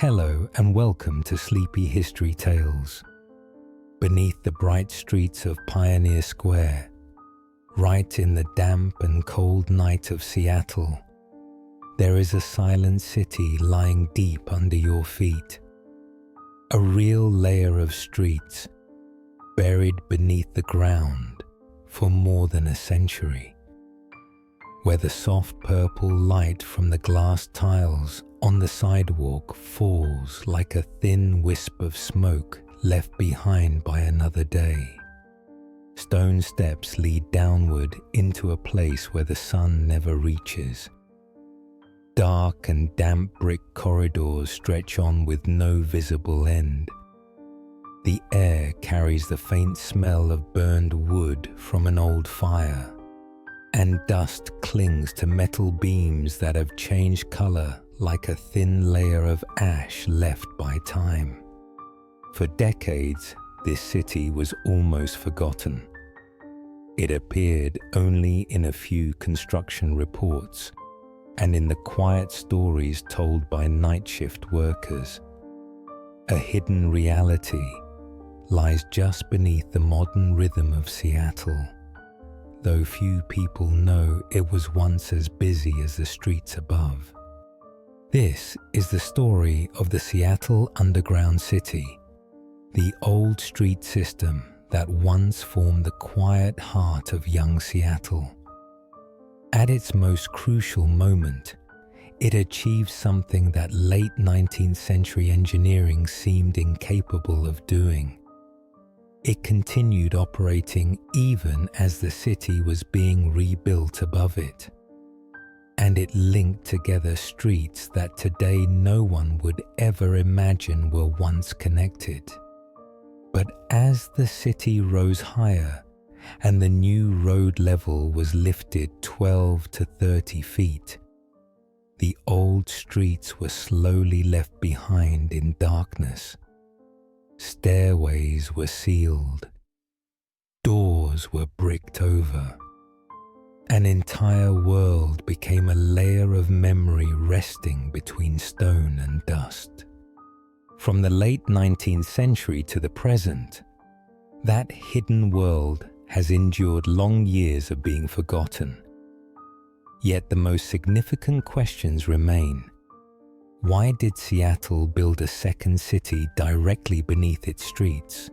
Hello and welcome to Sleepy History Tales. Beneath the bright streets of Pioneer Square, right in the damp and cold night of Seattle, there is a silent city lying deep under your feet. A real layer of streets, buried beneath the ground for more than a century, where the soft purple light from the glass tiles on the sidewalk falls like a thin wisp of smoke left behind by another day. Stone steps lead downward into a place where the sun never reaches. Dark and damp brick corridors stretch on with no visible end. The air carries the faint smell of burned wood from an old fire, and dust clings to metal beams that have changed color like a thin layer of ash left by time. For decades, this city was almost forgotten. It appeared only in a few construction reports and in the quiet stories told by night shift workers. A hidden reality lies just beneath the modern rhythm of Seattle, though few people know it was once as busy as the streets above. This is the story of the Seattle Underground City, the old street system that once formed the quiet heart of young Seattle. At its most crucial moment, it achieved something that late 19th century engineering seemed incapable of doing. It continued operating even as the city was being rebuilt above it. And it linked together streets that today no one would ever imagine were once connected. But as the city rose higher and the new road level was lifted 12 to 30 feet, the old streets were slowly left behind in darkness. Stairways were sealed. Doors were bricked over. An entire world became a layer of memory resting between stone and dust. From the late 19th century to the present, that hidden world has endured long years of being forgotten. Yet the most significant questions remain. Why did Seattle build a second city directly beneath its streets?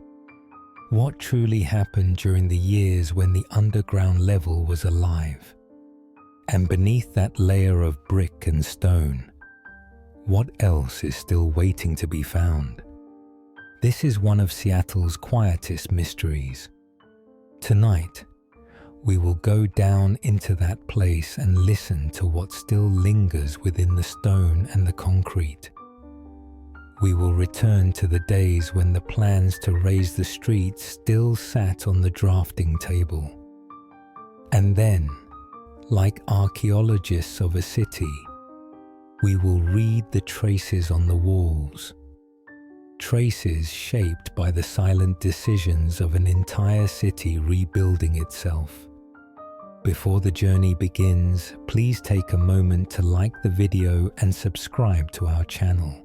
What truly happened during the years when the underground level was alive? And beneath that layer of brick and stone, what else is still waiting to be found? This is one of Seattle's quietest mysteries. Tonight, we will go down into that place and listen to what still lingers within the stone and the concrete. We will return to the days when the plans to raise the streets still sat on the drafting table. And then, like archaeologists of a city, we will read the traces on the walls, traces shaped by the silent decisions of an entire city rebuilding itself. Before the journey begins, please take a moment to like the video and subscribe to our channel.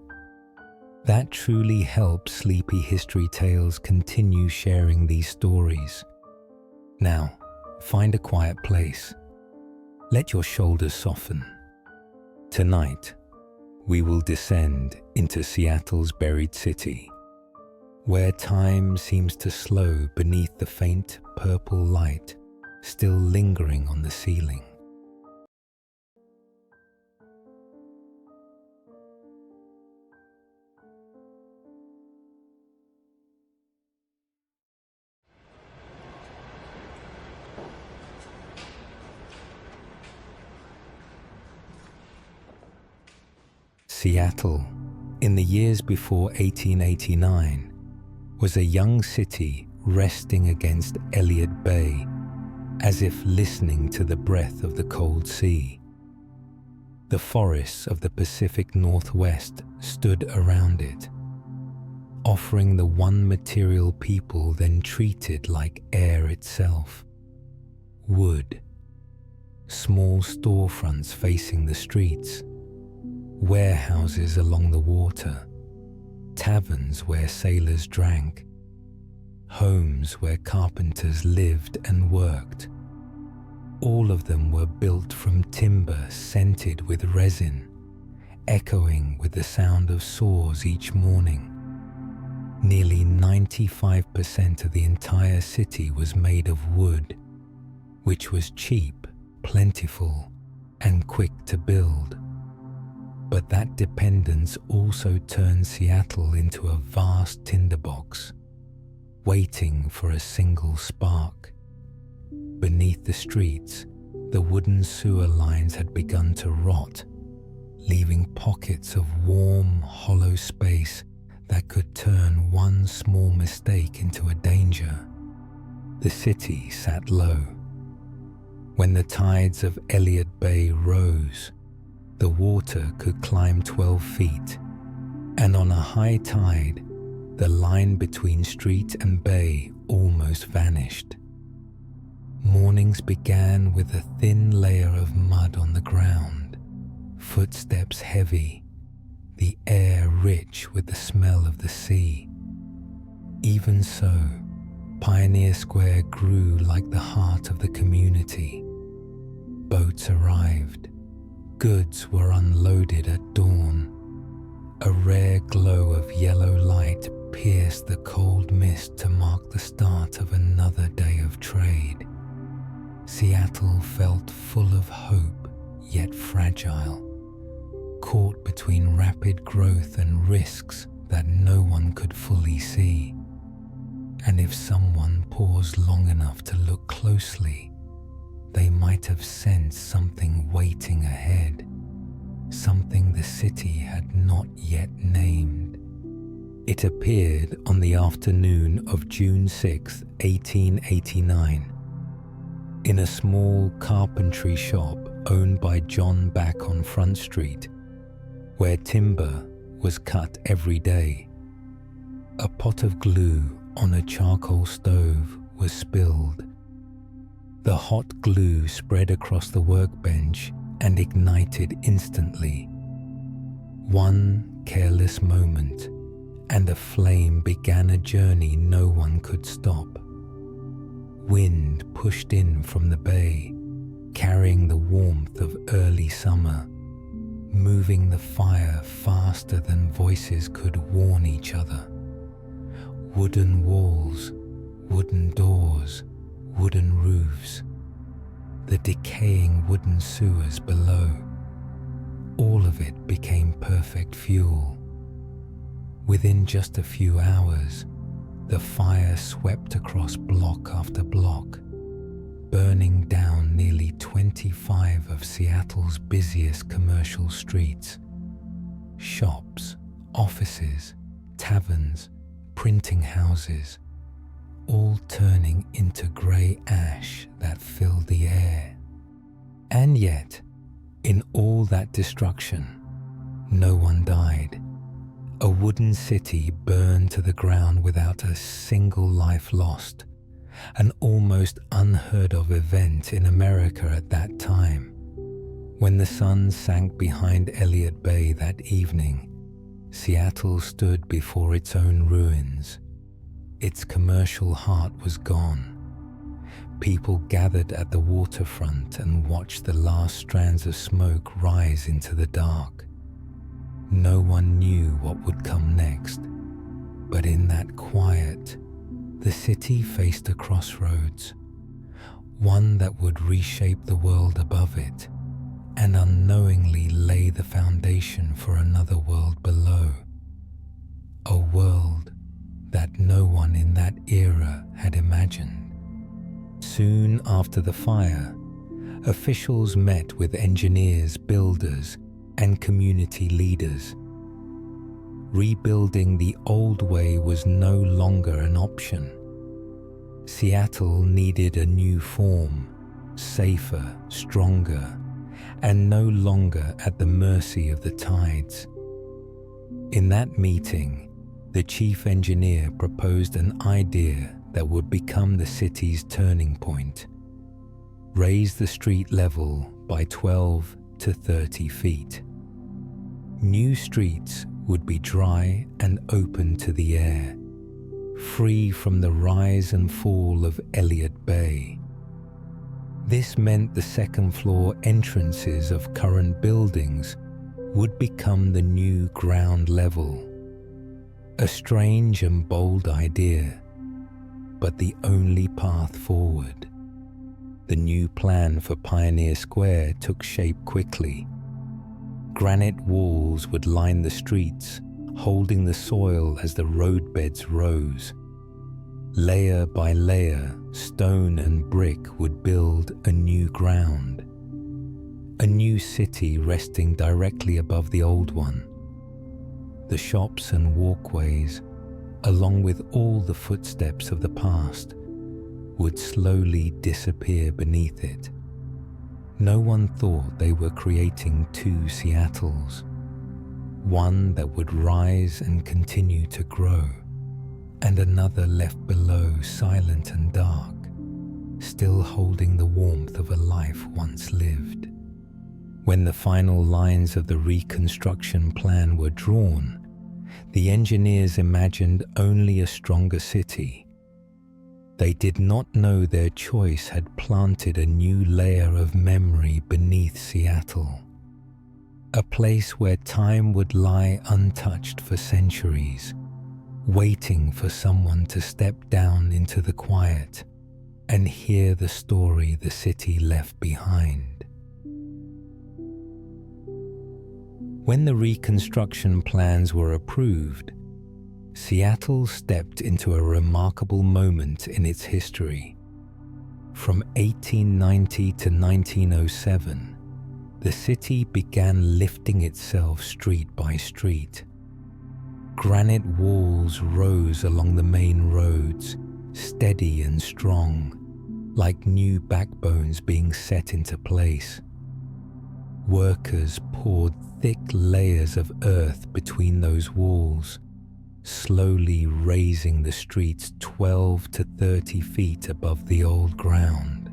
That truly helps Sleepy History Tales continue sharing these stories. Now, find a quiet place. Let your shoulders soften. Tonight, we will descend into Seattle's buried city, where time seems to slow beneath the faint purple light still lingering on the ceiling. Seattle, in the years before 1889, was a young city resting against Elliott Bay, as if listening to the breath of the cold sea. The forests of the Pacific Northwest stood around it, offering the one material people then treated like air itself: wood. Small storefronts facing the streets, warehouses along the water, taverns where sailors drank, homes where carpenters lived and worked. All of them were built from timber scented with resin, echoing with the sound of saws each morning. Nearly 95% of the entire city was made of wood, which was cheap, plentiful, and quick to build. But that dependence also turned Seattle into a vast tinderbox, waiting for a single spark. Beneath the streets, the wooden sewer lines had begun to rot, leaving pockets of warm, hollow space that could turn one small mistake into a danger. The city sat low. When the tides of Elliott Bay rose, the water could climb 12 feet, and on a high tide, the line between street and bay almost vanished. Mornings began with a thin layer of mud on the ground, footsteps heavy, the air rich with the smell of the sea. Even so, Pioneer Square grew like the heart of the community. Boats arrived, goods were unloaded at dawn. A rare glow of yellow light pierced the cold mist to mark the start of another day of trade. Seattle felt full of hope, yet fragile, caught between rapid growth and risks that no one could fully see. And if someone paused long enough to look closely, they might have sensed something waiting ahead, something the city had not yet named. It appeared on the afternoon of June 6, 1889. In a small carpentry shop owned by John back on Front Street, where timber was cut every day. A pot of glue on a charcoal stove was spilled. The hot glue spread across the workbench and ignited instantly. One careless moment, and a flame began a journey no one could stop. Wind pushed in from the bay, carrying the warmth of early summer, moving the fire faster than voices could warn each other. Wooden walls, wooden doors, wooden roofs, the decaying wooden sewers below, all of it became perfect fuel. Within just a few hours, the fire swept across block after block, burning down nearly 25 of Seattle's busiest commercial streets. Shops, offices, taverns, printing houses, all turning into grey ash that filled the air. And yet, in all that destruction, no one died. A wooden city burned to the ground without a single life lost, an almost unheard of event in America at that time. When the sun sank behind Elliott Bay that evening, Seattle stood before its own ruins. Its commercial heart was gone. People gathered at the waterfront and watched the last strands of smoke rise into the dark. No one knew what would come next, but in that quiet, the city faced a crossroads, one that would reshape the world above it and unknowingly lay the foundation for another world below. A world that no one in that era had imagined. Soon after the fire, officials met with engineers, builders, and community leaders. Rebuilding the old way was no longer an option. Seattle needed a new form, safer, stronger, and no longer at the mercy of the tides. In that meeting, the chief engineer proposed an idea that would become the city's turning point. Raise the street level by 12 to 30 feet. New streets would be dry and open to the air, free from the rise and fall of Elliott Bay. This meant the second-floor entrances of current buildings would become the new ground level. A strange and bold idea, but the only path forward. The new plan for Pioneer Square took shape quickly. Granite walls would line the streets, holding the soil as the roadbeds rose. Layer by layer, stone and brick would build a new ground. A new city resting directly above the old one. The shops and walkways, along with all the footsteps of the past, would slowly disappear beneath it. No one thought they were creating two Seattles, one that would rise and continue to grow, and another left below, silent and dark, still holding the warmth of a life once lived. When the final lines of the reconstruction plan were drawn, the engineers imagined only a stronger city. They did not know their choice had planted a new layer of memory beneath Seattle, a place where time would lie untouched for centuries, waiting for someone to step down into the quiet and hear the story the city left behind. When the reconstruction plans were approved, Seattle stepped into a remarkable moment in its history. From 1890 to 1907, the city began lifting itself street by street. Granite walls rose along the main roads, steady and strong, like new backbones being set into place. Workers poured thick layers of earth between those walls, slowly raising the streets 12 to 30 feet above the old ground.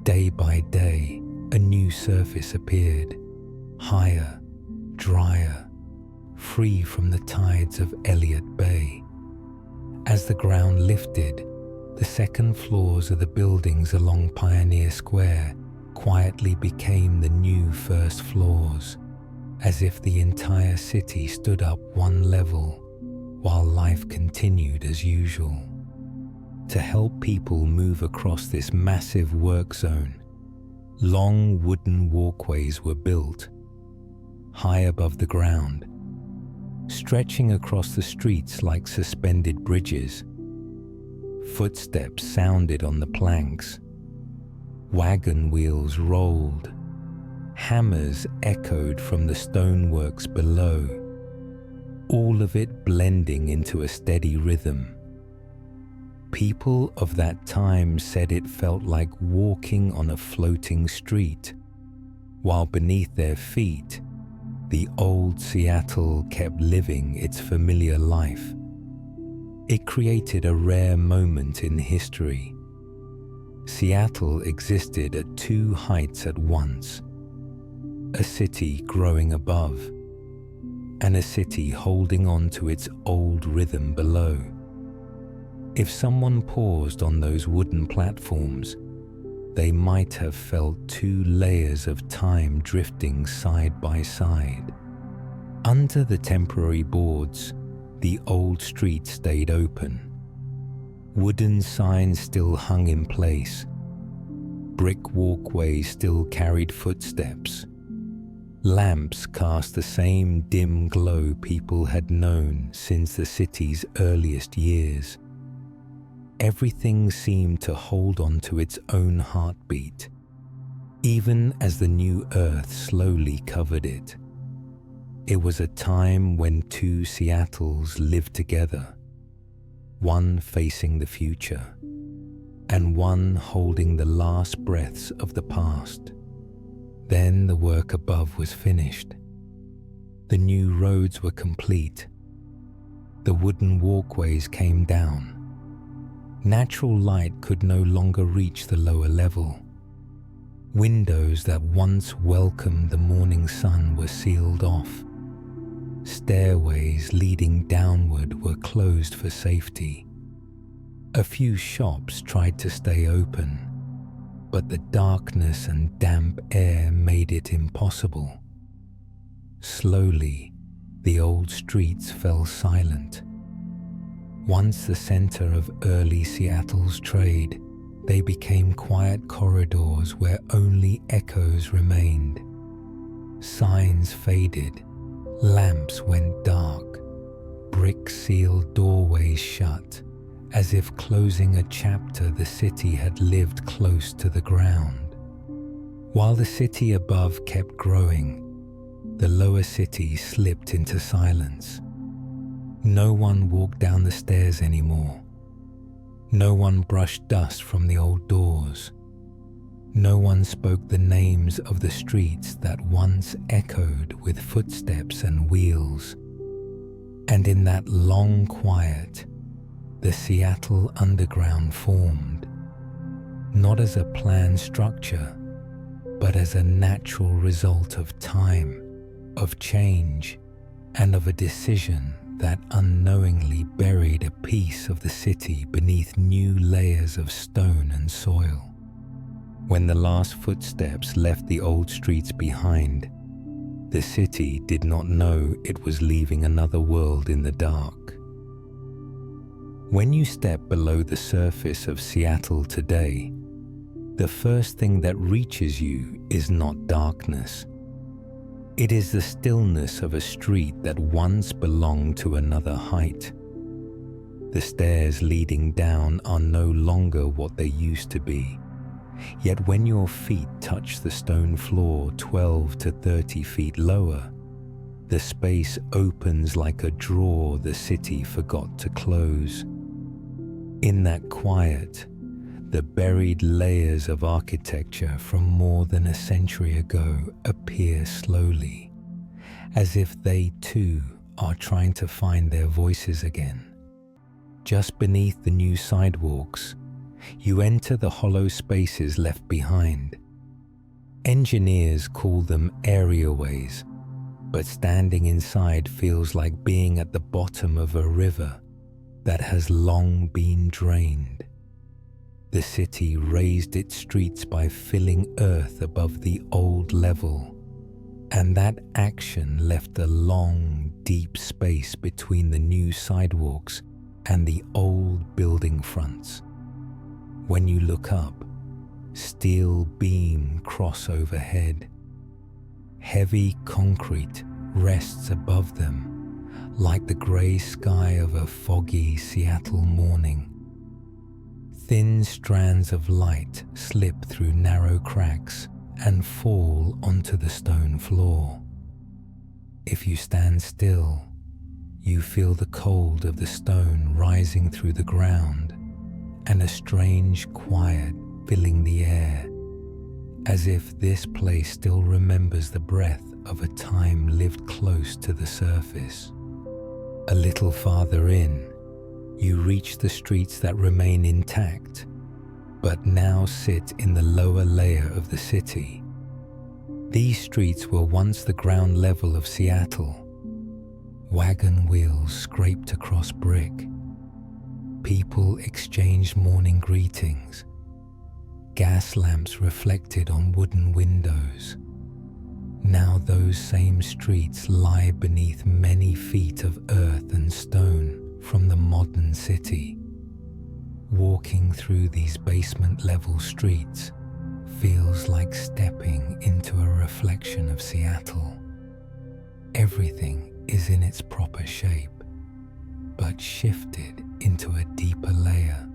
Day by day, a new surface appeared, higher, drier, free from the tides of Elliott Bay. As the ground lifted, the second floors of the buildings along Pioneer Square quietly became the new first floors, as if the entire city stood up one level while life continued as usual. To help people move across this massive work zone, long wooden walkways were built, high above the ground, stretching across the streets like suspended bridges. Footsteps sounded on the planks. Wagon wheels rolled. Hammers echoed from the stoneworks below, all of it blending into a steady rhythm. People of that time said it felt like walking on a floating street, while beneath their feet, the old Seattle kept living its familiar life. It created a rare moment in history. Seattle existed at two heights at once, a city growing above, and a city holding on to its old rhythm below. If someone paused on those wooden platforms, they might have felt two layers of time drifting side by side. Under the temporary boards, the old street stayed open. Wooden signs still hung in place. Brick walkways still carried footsteps. Lamps cast the same dim glow people had known since the city's earliest years. Everything seemed to hold on to its own heartbeat, even as the new earth slowly covered it. It was a time when two Seattles lived together, one facing the future, and one holding the last breaths of the past. Then the work above was finished. The new roads were complete. The wooden walkways came down. Natural light could no longer reach the lower level. Windows that once welcomed the morning sun were sealed off. stairways leading downward were closed for safety. A few shops tried to stay open, but the darkness and damp air made it impossible. Slowly, the old streets fell silent. Once the center of early Seattle's trade, they became quiet corridors where only echoes remained. Signs faded, lamps went dark, brick-sealed doorways shut, as if closing a chapter the city had lived close to the ground. While the city above kept growing, the lower city slipped into silence. No one walked down the stairs anymore. No one brushed dust from the old doors. No one spoke the names of the streets that once echoed with footsteps and wheels. And in that long quiet, the Seattle Underground formed, not as a planned structure, but as a natural result of time, of change, and of a decision that unknowingly buried a piece of the city beneath new layers of stone and soil. When the last footsteps left the old streets behind, the city did not know it was leaving another world in the dark. When you step below the surface of Seattle today, the first thing that reaches you is not darkness. It is the stillness of a street that once belonged to another height. The stairs leading down are no longer what they used to be. Yet when your feet touch the stone floor 12 to 30 feet lower, the space opens like a drawer the city forgot to close. In that quiet, the buried layers of architecture from more than a century ago appear slowly, as if they too are trying to find their voices again. Just beneath the new sidewalks, you enter the hollow spaces left behind. Engineers call them areaways, but standing inside feels like being at the bottom of a river that has long been drained. The city raised its streets by filling earth above the old level, and that action left a long, deep space between the new sidewalks and the old building fronts. When you look up, steel beams cross overhead. Heavy concrete rests above them, like the grey sky of a foggy Seattle morning. Thin strands of light slip through narrow cracks and fall onto the stone floor. If you stand still, you feel the cold of the stone rising through the ground and a strange quiet filling the air, as if this place still remembers the breath of a time lived close to the surface. A little farther in, you reach the streets that remain intact, but now sit in the lower layer of the city. These streets were once the ground level of Seattle. Wagon wheels scraped across brick. People exchanged morning greetings. Gas lamps reflected on wooden windows. Now those same streets lie beneath many feet of earth and stone from the modern city. Walking through these basement-level streets feels like stepping into a reflection of Seattle. Everything is in its proper shape, but shifted into a deeper layer.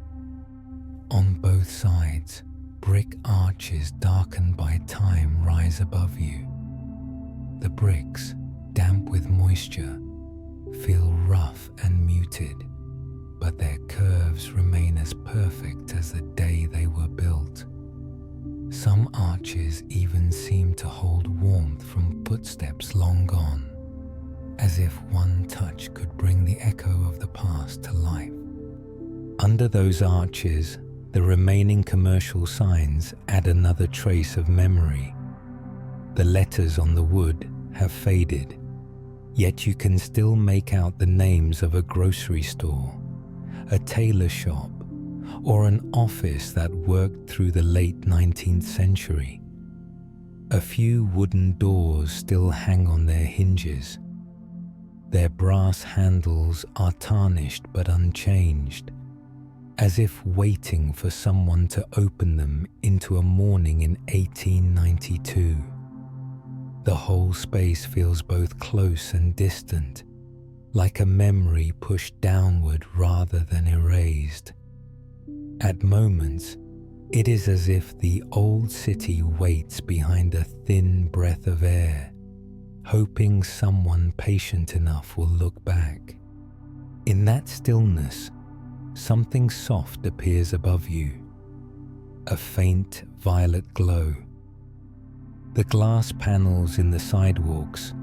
On both sides, brick arches darkened by time rise above you. The bricks, damp with moisture, feel rough and muted, but their curves remain as perfect as the day they were built. Some arches even seem to hold warmth from footsteps long gone, as if one touch could bring the echo of the past to life. Under those arches, the remaining commercial signs add another trace of memory. The letters on the wood have faded, Yet you can still make out the names of a grocery store, a tailor shop, or an office that worked through the late 19th century. A few wooden doors still hang on their hinges. Their brass handles are tarnished but unchanged, as if waiting for someone to open them into a morning in 1892. The whole space feels both close and distant, like a memory pushed downward rather than erased. At moments, it is as if the old city waits behind a thin breath of air, hoping someone patient enough will look back. In that stillness, something soft appears above you, a faint violet glow. The glass panels in the sidewalks,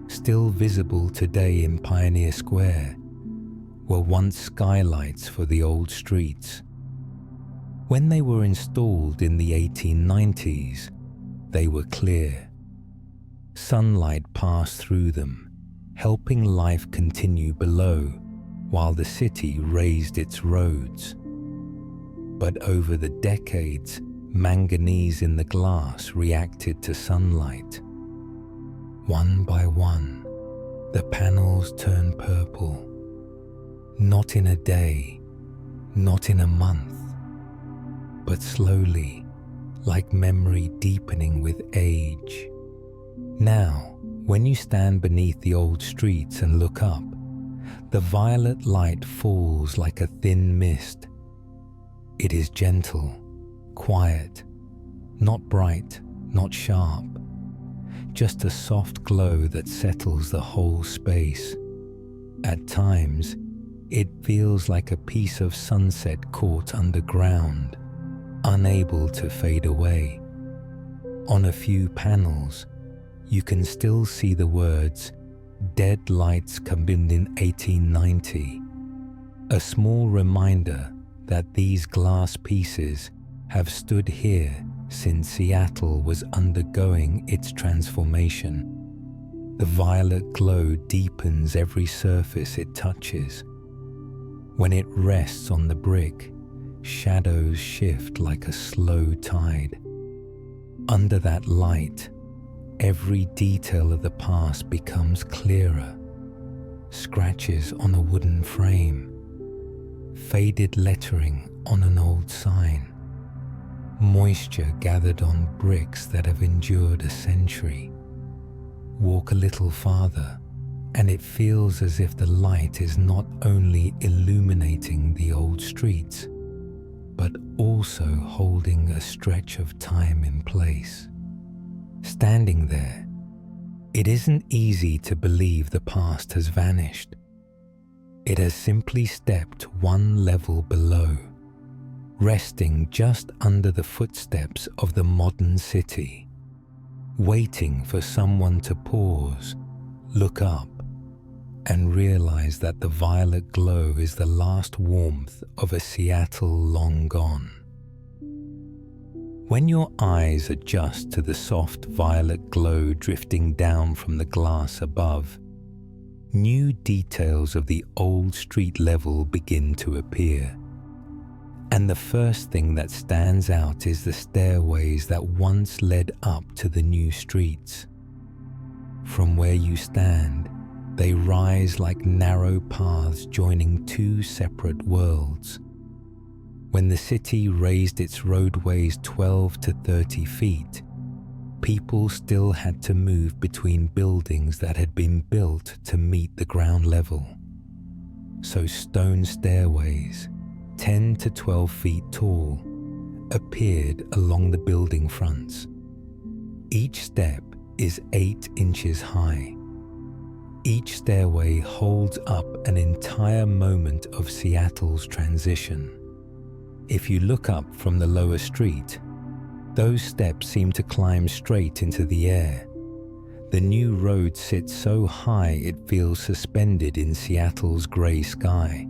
still visible today in Pioneer Square, were once skylights for the old streets. When they were installed in the 1890s, they were clear. Sunlight passed through them, helping life continue below while the city raised its roads. But over the decades, manganese in the glass reacted to sunlight. One by one, the panels turned purple. Not in a day, not in a month, but slowly, like memory deepening with age. Now, when you stand beneath the old streets and look up, the violet light falls like a thin mist. It is gentle, quiet, not bright, not sharp, just a soft glow that settles the whole space. At times, it feels like a piece of sunset caught underground, unable to fade away. On a few panels, you can still see the words "Dead Lights Commissioned in 1890", a small reminder that these glass pieces have stood here since Seattle was undergoing its transformation. The violet glow deepens every surface it touches. When it rests on the brick, shadows shift like a slow tide. Under that light, every detail of the past becomes clearer. Scratches on a wooden frame, faded lettering on an old sign, moisture gathered on bricks that have endured a century. Walk a little farther, and it feels as if the light is not only illuminating the old streets, but also holding a stretch of time in place. Standing there, it isn't easy to believe the past has vanished. It has simply stepped one level below, resting just under the footsteps of the modern city, waiting for someone to pause, look up, and realize that the violet glow is the last warmth of a Seattle long gone. When your eyes adjust to the soft violet glow drifting down from the glass above, new details of the old street level begin to appear. And the first thing that stands out is the stairways that once led up to the new streets. From where you stand, they rise like narrow paths joining two separate worlds. When the city raised its roadways 12 to 30 feet, people still had to move between buildings that had been built to meet the ground level. So stone stairways, 10 to 12 feet tall, appeared along the building fronts. Each step is 8 inches high. Each stairway holds up an entire moment of Seattle's transition. If you look up from the lower street, those steps seem to climb straight into the air. The new road sits so high it feels suspended in Seattle's grey sky.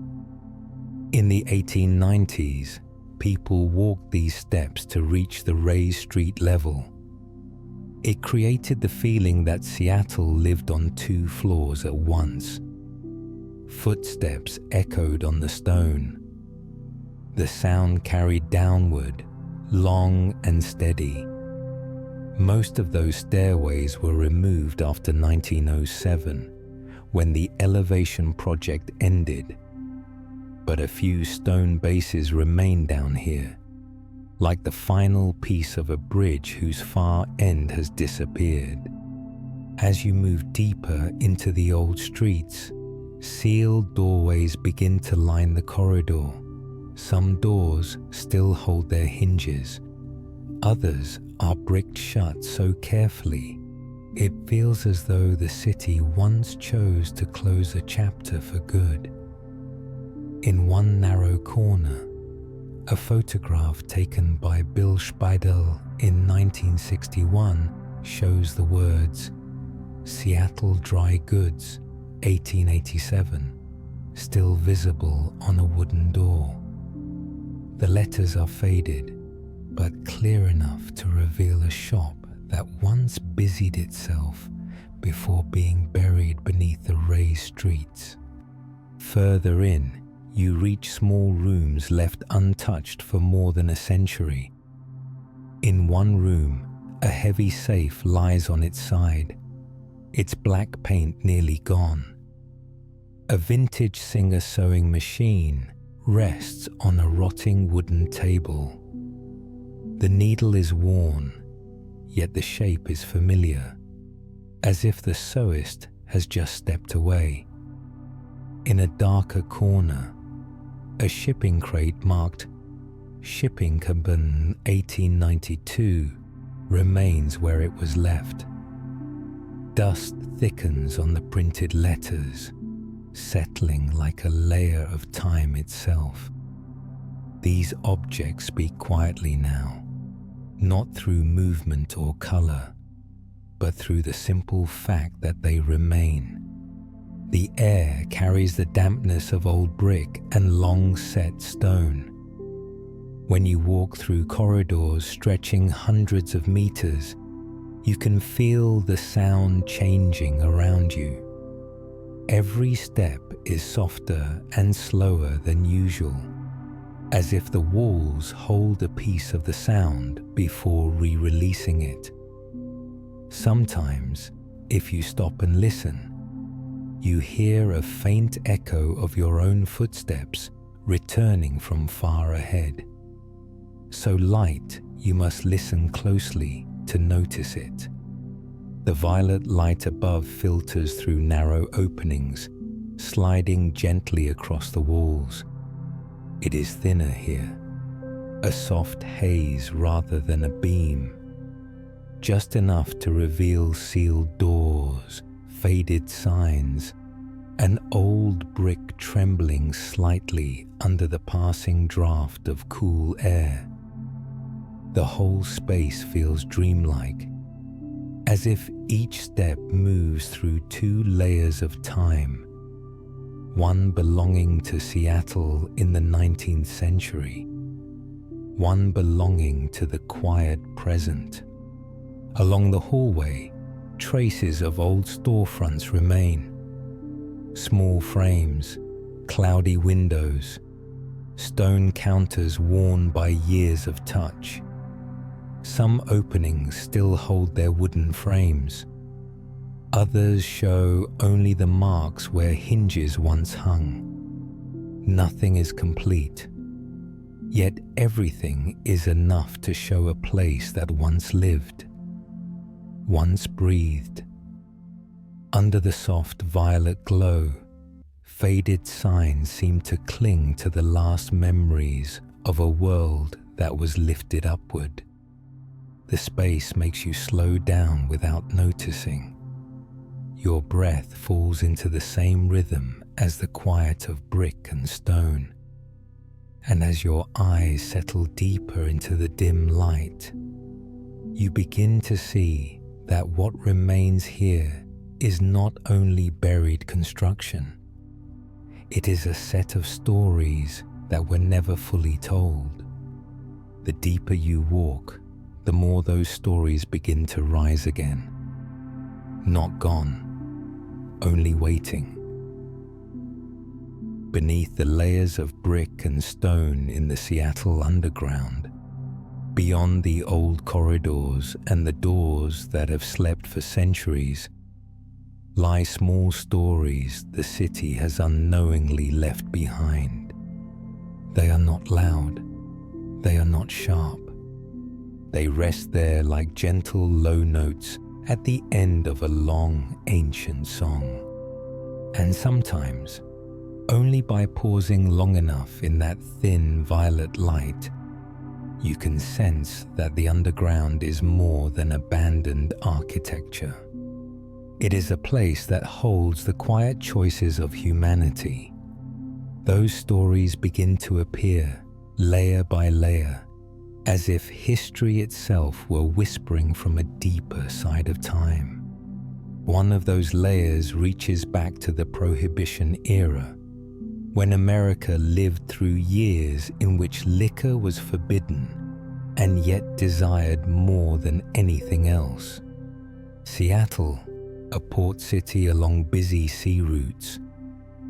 In the 1890s, people walked these steps to reach the raised street level. It created the feeling that Seattle lived on two floors at once. Footsteps echoed on the stone. The sound carried downward, long and steady. Most of those stairways were removed after 1907, when the elevation project ended. But a few stone bases remain down here, like the final piece of a bridge whose far end has disappeared. As you move deeper into the old streets, sealed doorways begin to line the corridor. Some doors still hold their hinges. Others are bricked shut so carefully, it feels as though the city once chose to close a chapter for good. In one narrow corner, a photograph taken by Bill Speidel in 1961 shows the words, "Seattle Dry Goods, 1887, still visible on a wooden door. The letters are faded, but clear enough to reveal a shop that once busied itself before being buried beneath the raised streets. Further in, you reach small rooms left untouched for more than a century. In one room, a heavy safe lies on its side, its black paint nearly gone. A vintage Singer sewing machine rests on a rotting wooden table. The needle is worn, yet the shape is familiar, as if the sewist has just stepped away. In a darker corner, a shipping crate marked Shipping Cabin 1892 remains where it was left. Dust thickens on the printed letters, settling like a layer of time itself. These objects speak quietly now, not through movement or color, but through the simple fact that they remain. The air carries the dampness of old brick and long-set stone. When you walk through corridors stretching hundreds of meters, you can feel the sound changing around you. Every step is softer and slower than usual, as if the walls hold a piece of the sound before re-releasing it. Sometimes, if you stop and listen, you hear a faint echo of your own footsteps returning from far ahead. So light, you must listen closely to notice it. The violet light above filters through narrow openings, sliding gently across the walls. It is thinner here, a soft haze rather than a beam, just enough to reveal sealed doors, faded signs, an old brick trembling slightly under the passing draft of cool air. The whole space feels dreamlike, as if each step moves through two layers of time, one belonging to Seattle in the 19th century, one belonging to the quiet present. Along the hallway, traces of old storefronts remain. Small frames, cloudy windows, stone counters worn by years of touch. Some openings still hold their wooden frames. Others show only the marks where hinges once hung. Nothing is complete, yet everything is enough to show a place that once lived, once breathed. Under the soft violet glow, faded signs seem to cling to the last memories of a world that was lifted upward. The space makes you slow down without noticing. Your breath falls into the same rhythm as the quiet of brick and stone. And as your eyes settle deeper into the dim light, you begin to see that what remains here is not only buried construction. It is a set of stories that were never fully told. The deeper you walk, the more those stories begin to rise again. Not gone, only waiting. Beneath the layers of brick and stone in the Seattle underground, beyond the old corridors and the doors that have slept for centuries, lie small stories the city has unknowingly left behind. They are not loud, they are not sharp. They rest there like gentle low notes at the end of a long, ancient song. And sometimes, only by pausing long enough in that thin violet light, you can sense that the underground is more than abandoned architecture. It is a place that holds the quiet choices of humanity. Those stories begin to appear, layer by layer, as if history itself were whispering from a deeper side of time. One of those layers reaches back to the Prohibition era, when America lived through years in which liquor was forbidden and yet desired more than anything else. Seattle, a port city along busy sea routes,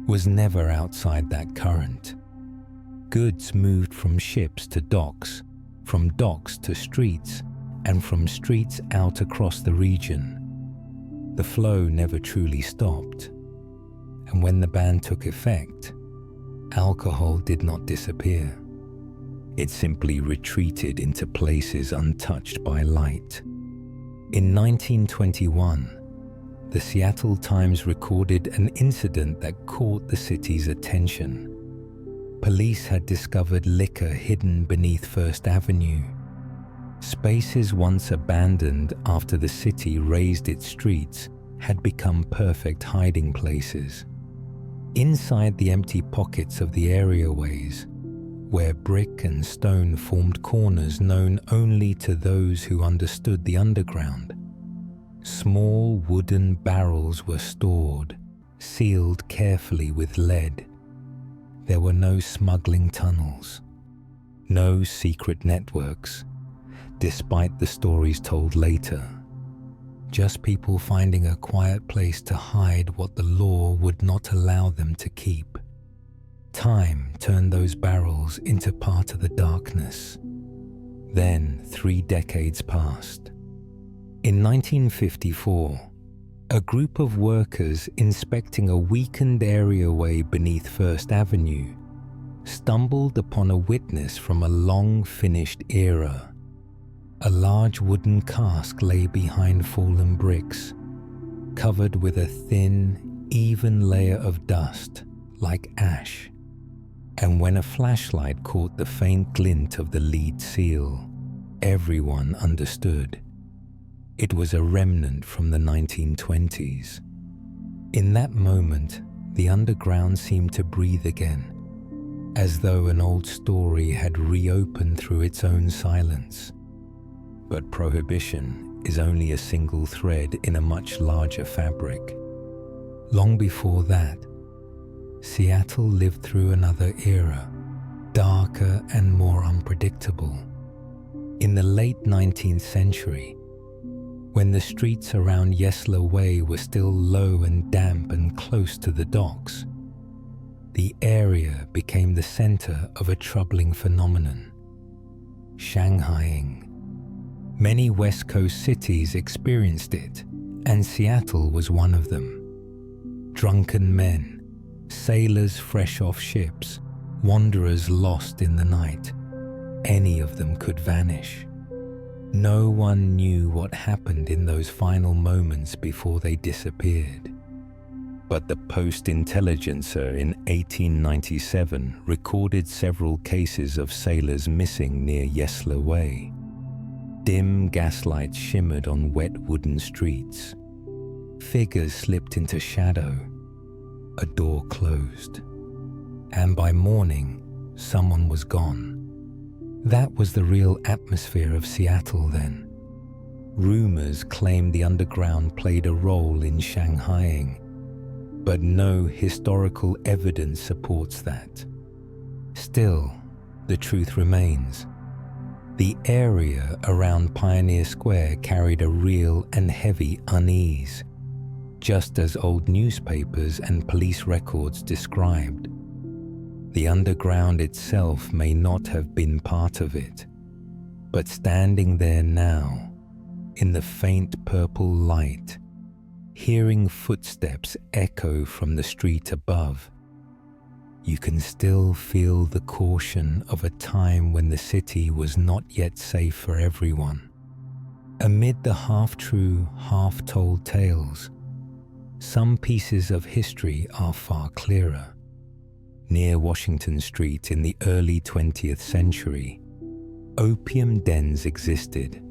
was never outside that current. Goods moved from ships to docks, from docks to streets, and from streets out across the region. The flow never truly stopped. And when the ban took effect, alcohol did not disappear. It simply retreated into places untouched by light. In 1921, the Seattle Times recorded an incident that caught the city's attention. Police had discovered liquor hidden beneath First Avenue. Spaces once abandoned after the city raised its streets had become perfect hiding places. Inside the empty pockets of the areaways, where brick and stone formed corners known only to those who understood the underground, small wooden barrels were stored, sealed carefully with lead. There were no smuggling tunnels, no secret networks, despite the stories told later. Just people finding a quiet place to hide what the law would not allow them to keep. Time turned those barrels into part of the darkness. Then 3 decades passed. In 1954, a group of workers inspecting a weakened areaway beneath First Avenue stumbled upon a witness from a long-finished era. A large wooden cask lay behind fallen bricks, covered with a thin, even layer of dust, like ash. And when a flashlight caught the faint glint of the lead seal, everyone understood. It was a remnant from the 1920s. In that moment, the underground seemed to breathe again, as though an old story had reopened through its own silence. But Prohibition is only a single thread in a much larger fabric. Long before that, Seattle lived through another era, darker and more unpredictable. In the late 19th century, when the streets around Yesler Way were still low and damp and close to the docks, the area became the center of a troubling phenomenon: Shanghaiing. Many West Coast cities experienced it, and Seattle was one of them. Drunken men, sailors fresh off ships, wanderers lost in the night, any of them could vanish. No one knew what happened in those final moments before they disappeared. But the Post-Intelligencer in 1897 recorded several cases of sailors missing near Yesler Way. Dim gaslights shimmered on wet wooden streets. Figures slipped into shadow. A door closed. And by morning, someone was gone. That was the real atmosphere of Seattle then. Rumors claimed the underground played a role in Shanghaiing, but no historical evidence supports that. Still, the truth remains. The area around Pioneer Square carried a real and heavy unease, just as old newspapers and police records described. The underground itself may not have been part of it, but standing there now, in the faint purple light, hearing footsteps echo from the street above, you can still feel the caution of a time when the city was not yet safe for everyone. Amid the half-true, half-told tales, some pieces of history are far clearer. Near Washington Street in the early 20th century, opium dens existed.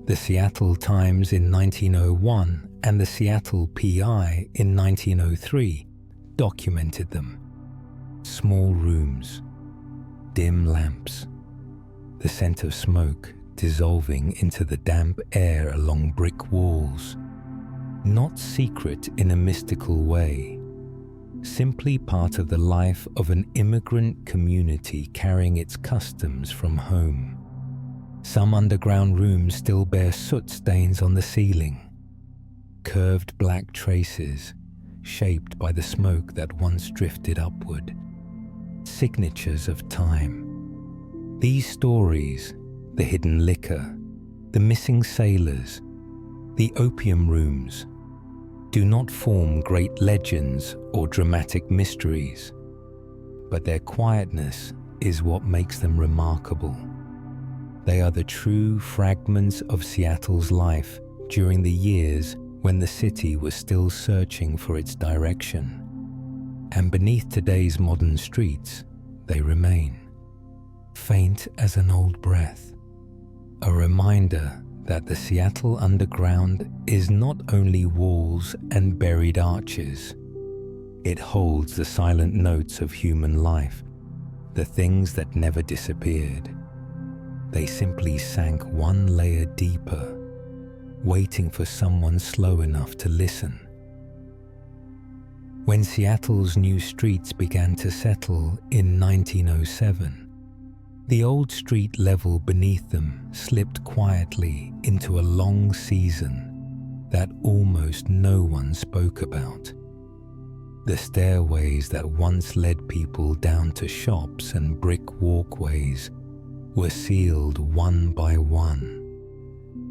The Seattle Times in 1901 and the Seattle PI in 1903 documented them. Small rooms, dim lamps, the scent of smoke dissolving into the damp air along brick walls. Not secret in a mystical way, simply part of the life of an immigrant community carrying its customs from home. Some underground rooms still bear soot stains on the ceiling, curved black traces shaped by the smoke that once drifted upward, signatures of time. These stories, the hidden liquor, the missing sailors, the opium rooms, do not form great legends or dramatic mysteries, but their quietness is what makes them remarkable. They are the true fragments of Seattle's life during the years when the city was still searching for its direction. And beneath today's modern streets, they remain, faint as an old breath, a reminder that the Seattle underground is not only walls and buried arches. It holds the silent notes of human life, the things that never disappeared. They simply sank one layer deeper, waiting for someone slow enough to listen. When Seattle's new streets began to settle in 1907, the old street level beneath them slipped quietly into a long season that almost no one spoke about. The stairways that once led people down to shops and brick walkways were sealed one by one,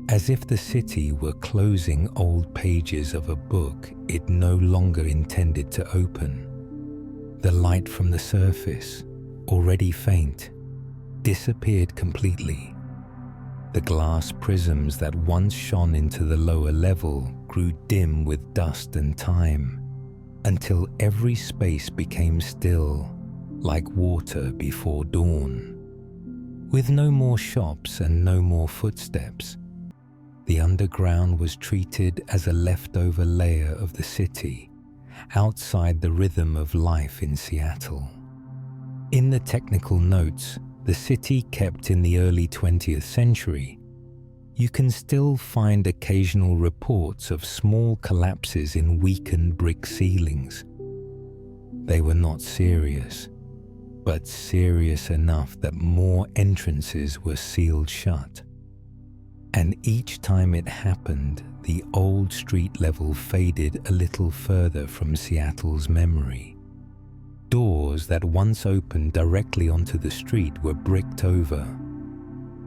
as if the city were closing old pages of a book it no longer intended to open. The light from the surface, already faint, disappeared completely. The glass prisms that once shone into the lower level grew dim with dust and time, until every space became still, like water before dawn. With no more shops and no more footsteps, the underground was treated as a leftover layer of the city, outside the rhythm of life in Seattle. In the technical notes the city kept in the early 20th century, you can still find occasional reports of small collapses in weakened brick ceilings. They were not serious, but serious enough that more entrances were sealed shut. And each time it happened, the old street level faded a little further from Seattle's memory. Doors that once opened directly onto the street were bricked over.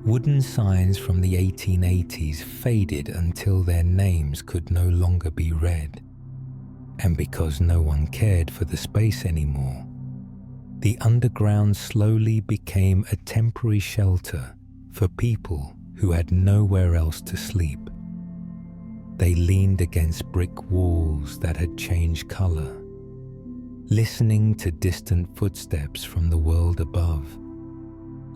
Wooden signs from the 1880s faded until their names could no longer be read. And because no one cared for the space anymore, the underground slowly became a temporary shelter for people who had nowhere else to sleep. They leaned against brick walls that had changed color, listening to distant footsteps from the world above,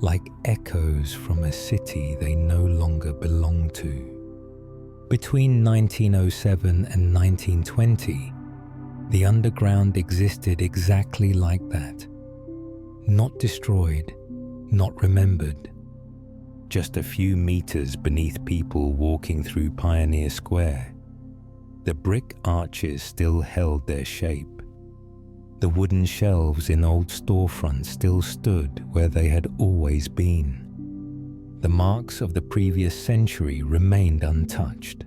like echoes from a city they no longer belonged to. Between 1907 and 1920, the underground existed exactly like that. Not destroyed, not remembered. Just a few meters beneath people walking through Pioneer Square, the brick arches still held their shape. The wooden shelves in old storefronts still stood where they had always been. The marks of the previous century remained untouched.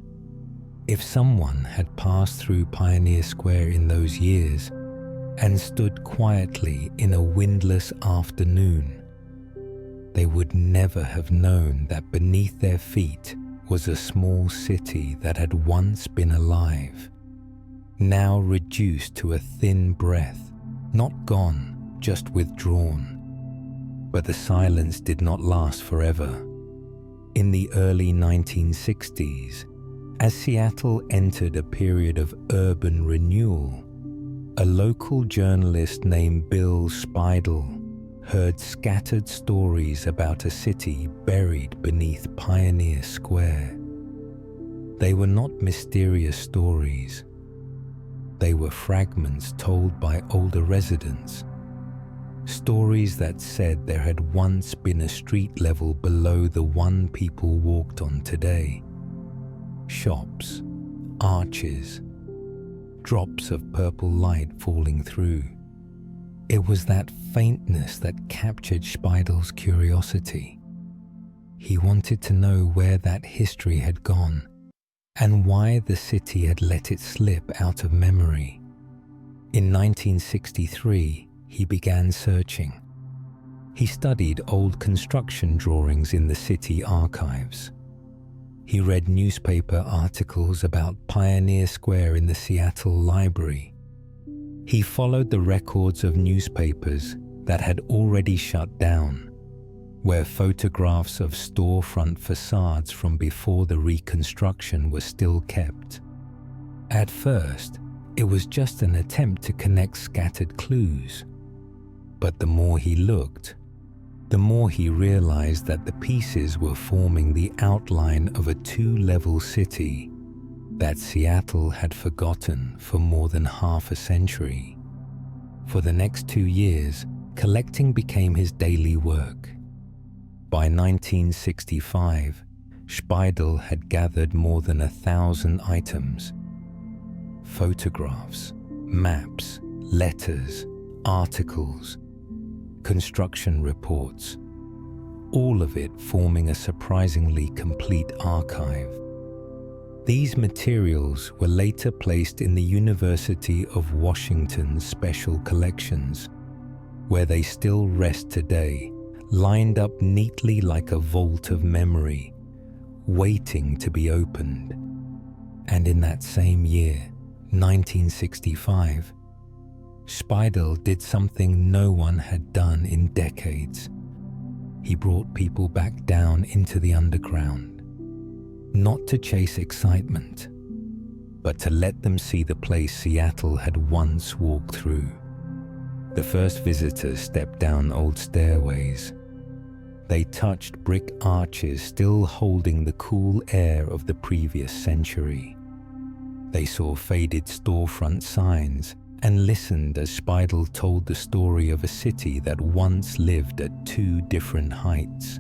If someone had passed through Pioneer Square in those years and stood quietly in a windless afternoon, they would never have known that beneath their feet was a small city that had once been alive, now reduced to a thin breath, not gone, just withdrawn. But the silence did not last forever. In the early 1960s, as Seattle entered a period of urban renewal, a local journalist named Bill Speidel heard scattered stories about a city buried beneath Pioneer Square. They were not mysterious stories. They were fragments told by older residents. Stories that said there had once been a street level below the one people walked on today. Shops, arches, drops of purple light falling through. It was that faintness that captured Speidel's curiosity. He wanted to know where that history had gone and why the city had let it slip out of memory. In 1963, he began searching. He studied old construction drawings in the city archives. He read newspaper articles about Pioneer Square in the Seattle Library. He followed the records of newspapers that had already shut down, where photographs of storefront facades from before the reconstruction were still kept. At first, it was just an attempt to connect scattered clues. But the more he looked, the more he realized that the pieces were forming the outline of a two-level city that Seattle had forgotten for more than half a century. For the next 2 years, collecting became his daily work. By 1965, Speidel had gathered more than 1,000 items. Photographs, maps, letters, articles, construction reports, all of it forming a surprisingly complete archive. These materials were later placed in the University of Washington's special collections, where they still rest today, lined up neatly like a vault of memory, waiting to be opened. And in that same year, 1965, Speidel did something no one had done in decades. He brought people back down into the underground, not to chase excitement, but to let them see the place Seattle had once walked through. The first visitors stepped down old stairways. They touched brick arches still holding the cool air of the previous century. They saw faded storefront signs and listened as Speidel told the story of a city that once lived at 2 different heights.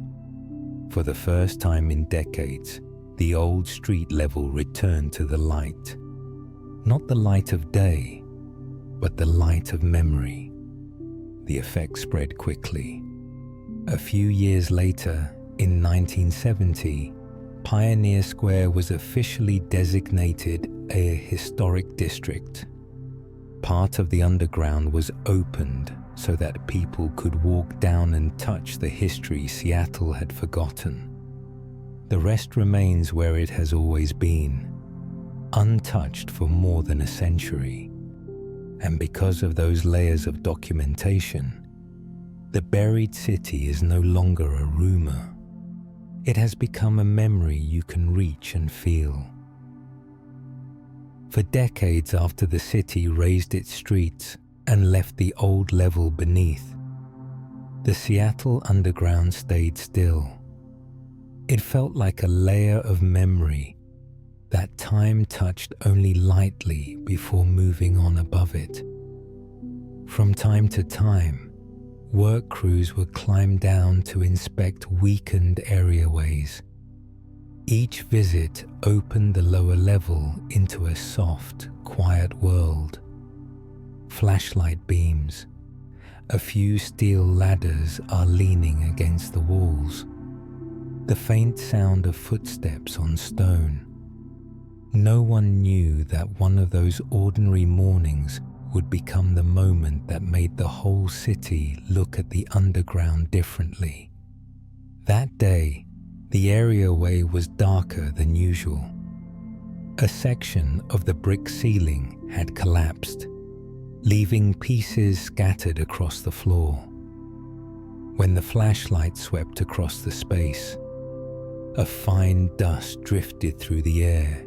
For the first time in decades, the old street level returned to the light. Not the light of day, but the light of memory. The effect spread quickly. A few years later, in 1970, Pioneer Square was officially designated a historic district. Part of the underground was opened so that people could walk down and touch the history Seattle had forgotten. The rest remains where it has always been, untouched for more than a century. And because of those layers of documentation, the buried city is no longer a rumor. It has become a memory you can reach and feel. For decades after the city raised its streets and left the old level beneath, the Seattle underground stayed still. It felt like a layer of memory that time touched only lightly before moving on above it. From time to time, work crews would climb down to inspect weakened areaways. Each visit opened the lower level into a soft, quiet world. Flashlight beams, a few steel ladders are leaning against the walls. the faint sound of footsteps on stone. No one knew that one of those ordinary mornings would become the moment that made the whole city look at the underground differently. That day, the areaway was darker than usual. A section of the brick ceiling had collapsed, leaving pieces scattered across the floor. When the flashlight swept across the space, a fine dust drifted through the air,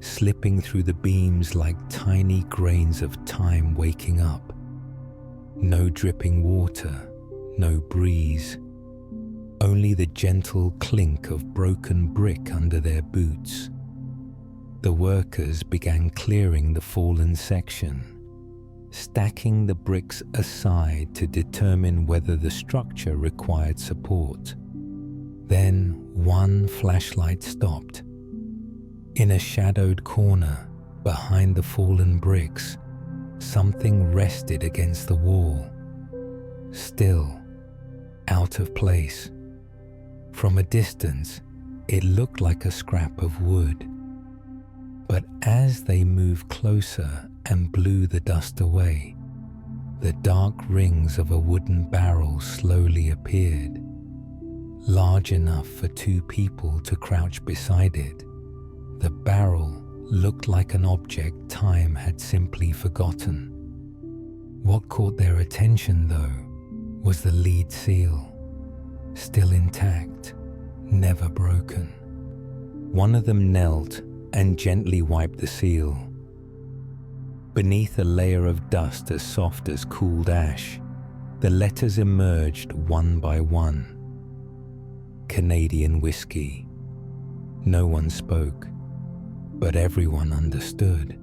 slipping through the beams like tiny grains of time waking up. No dripping water, no breeze, only the gentle clink of broken brick under their boots. The workers began clearing the fallen section, stacking the bricks aside to determine whether the structure required support. Then one flashlight stopped. In a shadowed corner, behind the fallen bricks, something rested against the wall, still, out of place. From a distance, it looked like a scrap of wood. But as they moved closer and blew the dust away, the dark rings of a wooden barrel slowly appeared, large enough for two people to crouch beside it. The barrel looked like an object time had simply forgotten. What caught their attention, though, was the lead seal, still intact, never broken. One of them knelt and gently wiped the seal. Beneath a layer of dust as soft as cooled ash, the letters emerged one by one. Canadian whiskey. No one spoke, but everyone understood.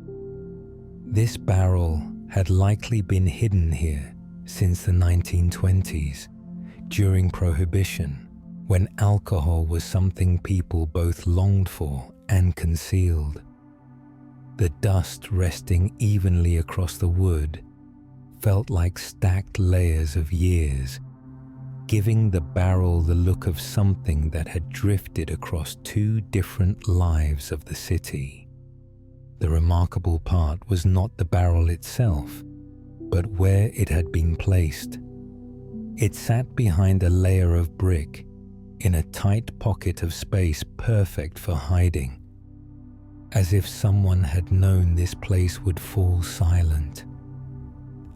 This barrel had likely been hidden here since the 1920s, during Prohibition, when alcohol was something people both longed for and concealed. The dust resting evenly across the wood felt like stacked layers of years, giving the barrel the look of something that had drifted across two different lives of the city. The remarkable part was not the barrel itself, but where it had been placed. It sat behind a layer of brick, in a tight pocket of space perfect for hiding, as if someone had known this place would fall silent,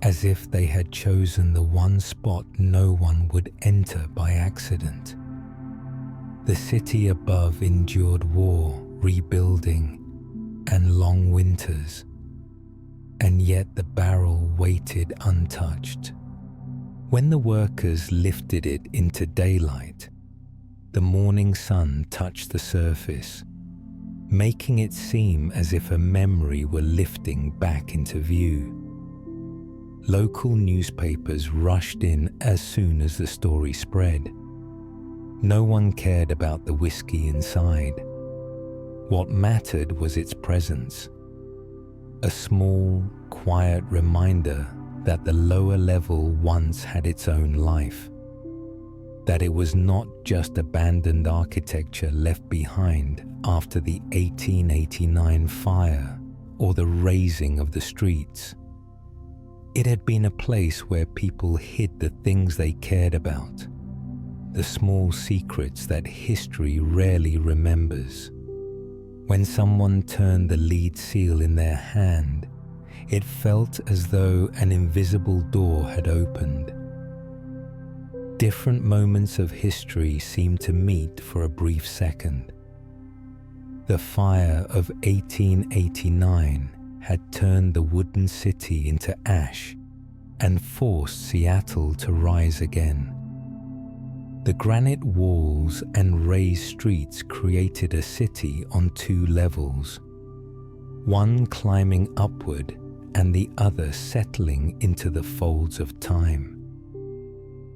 as if they had chosen the one spot no one would enter by accident. The city above endured war, rebuilding, and long winters, and yet the barrel waited untouched. When the workers lifted it into daylight, the morning sun touched the surface, making it seem as if a memory were lifting back into view. Local newspapers rushed in as soon as the story spread. No one cared about the whiskey inside. What mattered was its presence, a small, quiet reminder that the lower level once had its own life, that it was not just abandoned architecture left behind after the 1889 fire or the razing of the streets. It had been a place where people hid the things they cared about, the small secrets that history rarely remembers. When someone turned the lead seal in their hand, it felt as though an invisible door had opened. Different moments of history seemed to meet for a brief second. The fire of 1889 had turned the wooden city into ash and forced Seattle to rise again. The granite walls and raised streets created a city on two levels, one climbing upward and the other settling into the folds of time.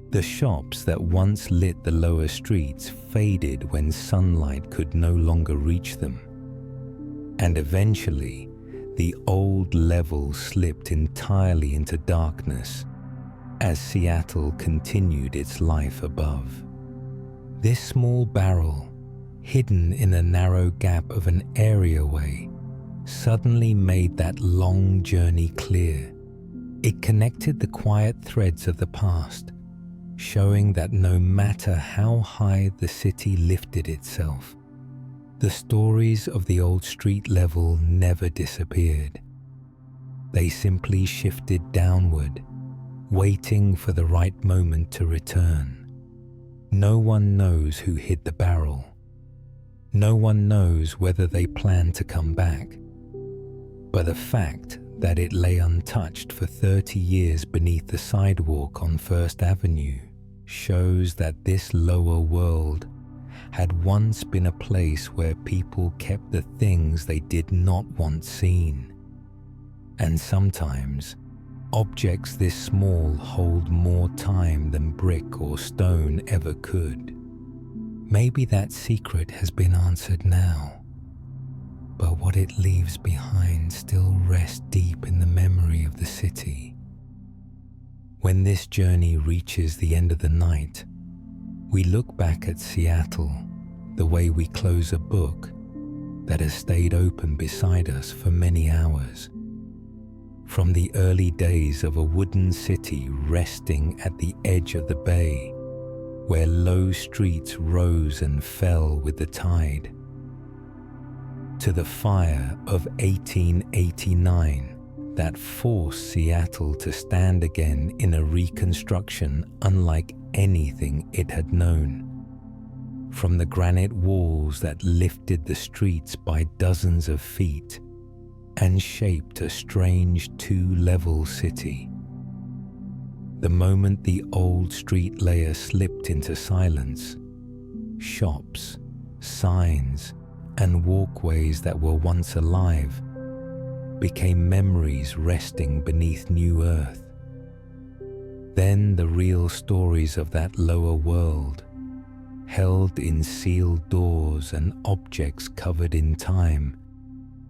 The shops that once lit the lower streets faded when sunlight could no longer reach them, and eventually the old level slipped entirely into darkness as Seattle continued its life above. This small barrel, hidden in a narrow gap of an areaway, suddenly made that long journey clear. It connected the quiet threads of the past, showing that no matter how high the city lifted itself, the stories of the old street level never disappeared. They simply shifted downward, waiting for the right moment to return. No one knows who hid the barrel. No one knows whether they plan to come back. But the fact that it lay untouched for 30 years beneath the sidewalk on First Avenue shows that this lower world had once been a place where people kept the things they did not want seen. And sometimes, objects this small hold more time than brick or stone ever could. Maybe that secret has been answered now, but what it leaves behind still rests deep in the memory of the city. When this journey reaches the end of the night, we look back at Seattle the way we close a book that has stayed open beside us for many hours. From the early days of a wooden city resting at the edge of the bay, where low streets rose and fell with the tide, to the fire of 1889 that forced Seattle to stand again in a reconstruction unlike anything it had known. From the granite walls that lifted the streets by dozens of feet and shaped a strange two-level city. The moment the old street layer slipped into silence, shops, signs, and walkways that were once alive became memories resting beneath new earth. Then the real stories of that lower world, held in sealed doors and objects covered in time,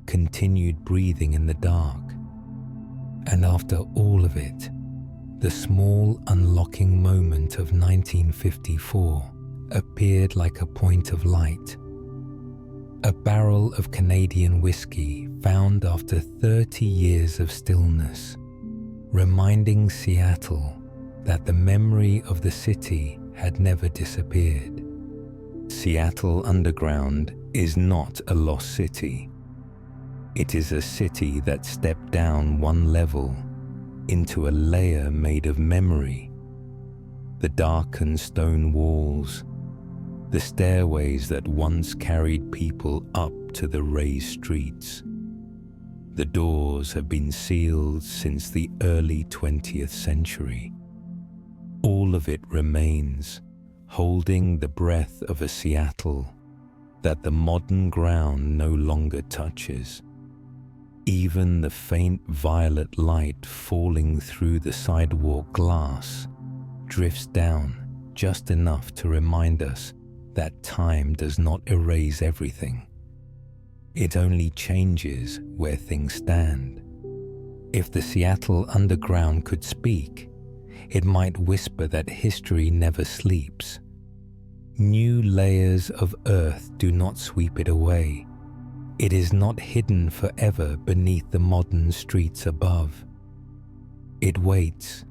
continued breathing in the dark. And after all of it, the small unlocking moment of 1954 appeared like a point of light. A barrel of Canadian whiskey found after 30 years of stillness, reminding Seattle that the memory of the city had never disappeared. Seattle Underground is not a lost city. It is a city that stepped down one level into a layer made of memory. The darkened stone walls, the stairways that once carried people up to the raised streets. The doors have been sealed since the early 20th century. All of it remains, holding the breath of a Seattle that the modern ground no longer touches. Even the faint violet light falling through the sidewalk glass drifts down just enough to remind us that time does not erase everything. It only changes where things stand. If the Seattle Underground could speak, it might whisper that history never sleeps. New layers of earth do not sweep it away. It is not hidden forever beneath the modern streets above. It waits.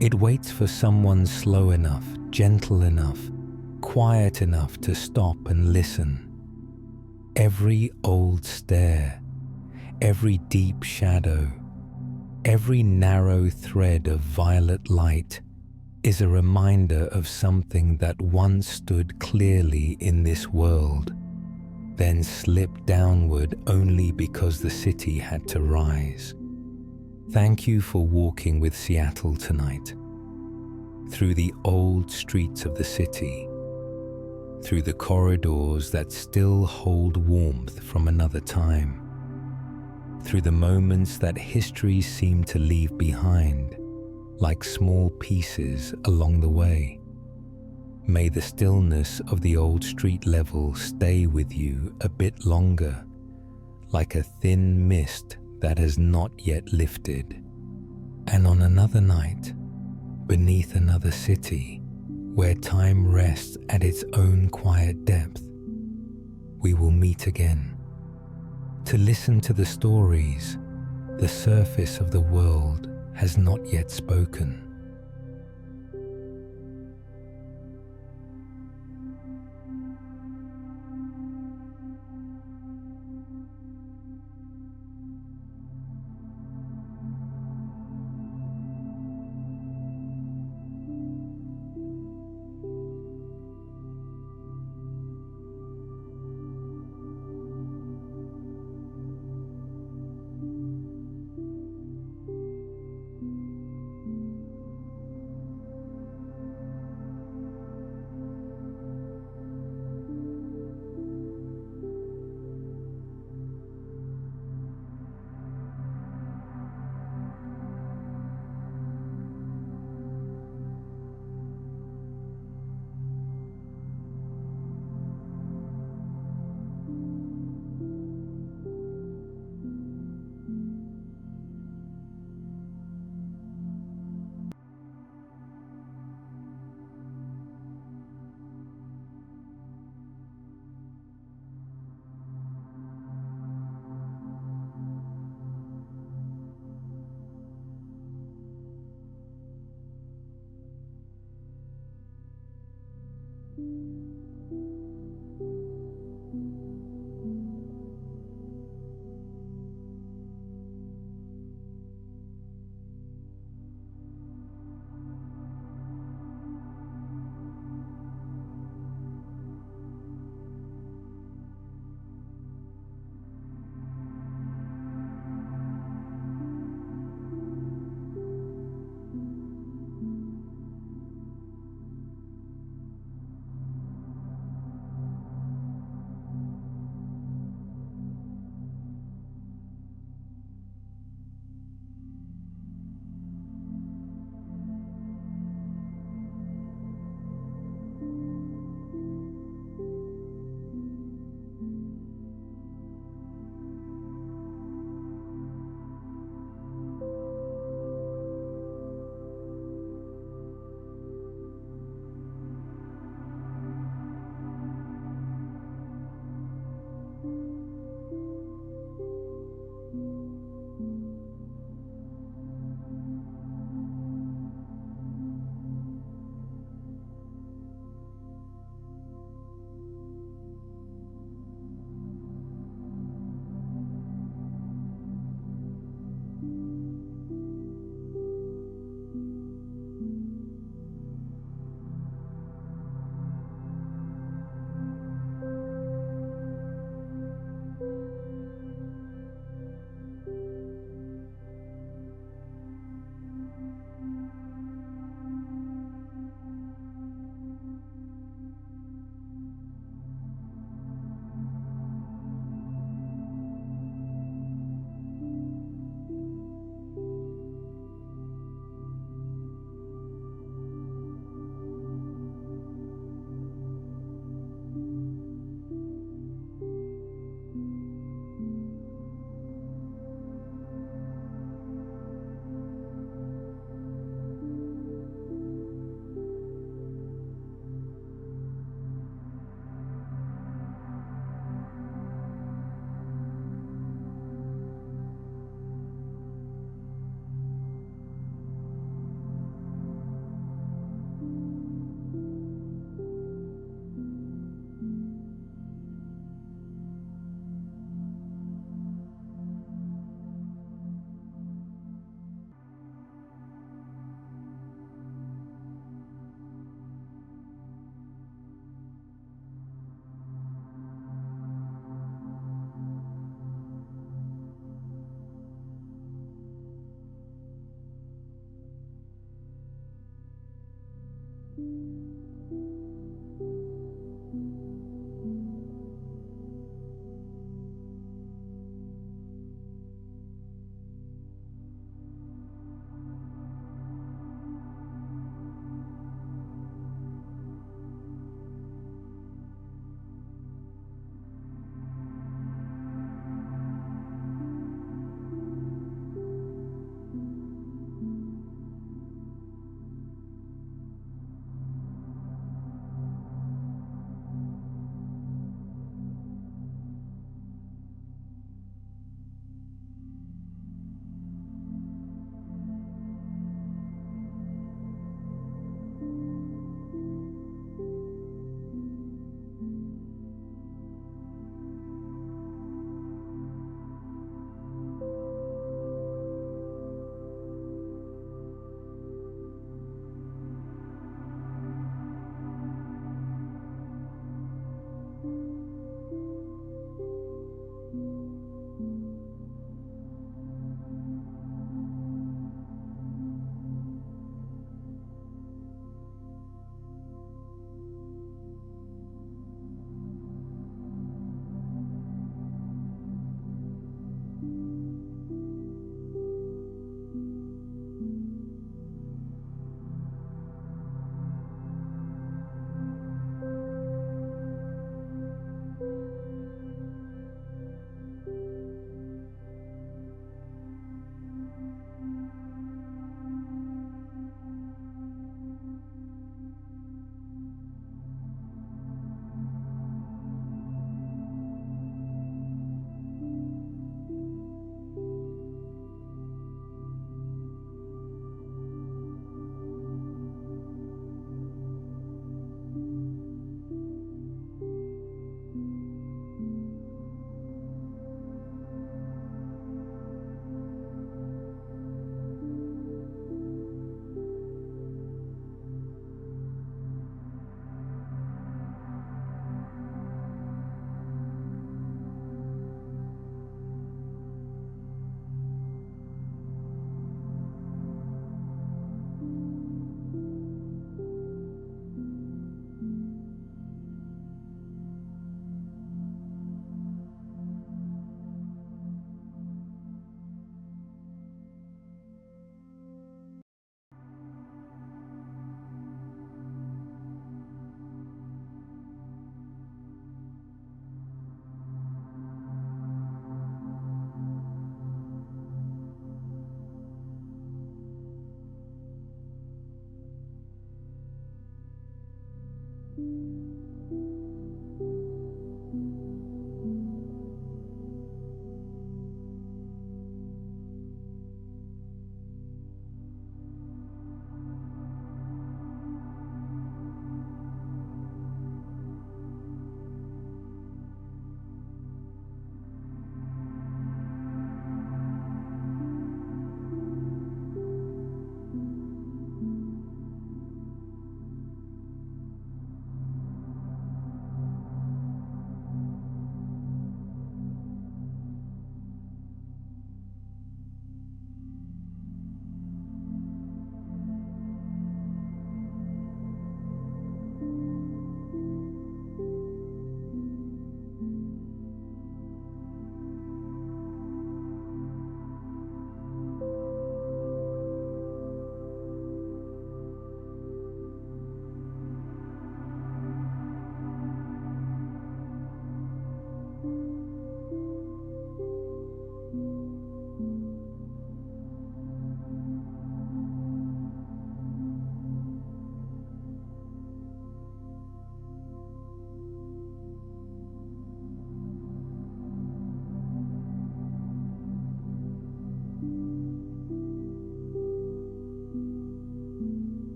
It waits for someone slow enough, gentle enough, quiet enough to stop and listen. Every old stair, every deep shadow, every narrow thread of violet light is a reminder of something that once stood clearly in this world, then slipped downward only because the city had to rise. Thank you for walking with Seattle tonight, through the old streets of the city, through the corridors that still hold warmth from another time, through the moments that history seemed to leave behind, like small pieces along the way. May the stillness of the old street level stay with you a bit longer, like a thin mist that has not yet lifted. And on another night, beneath another city, where time rests at its own quiet depth, we will meet again, to listen to the stories the surface of the world has not yet spoken.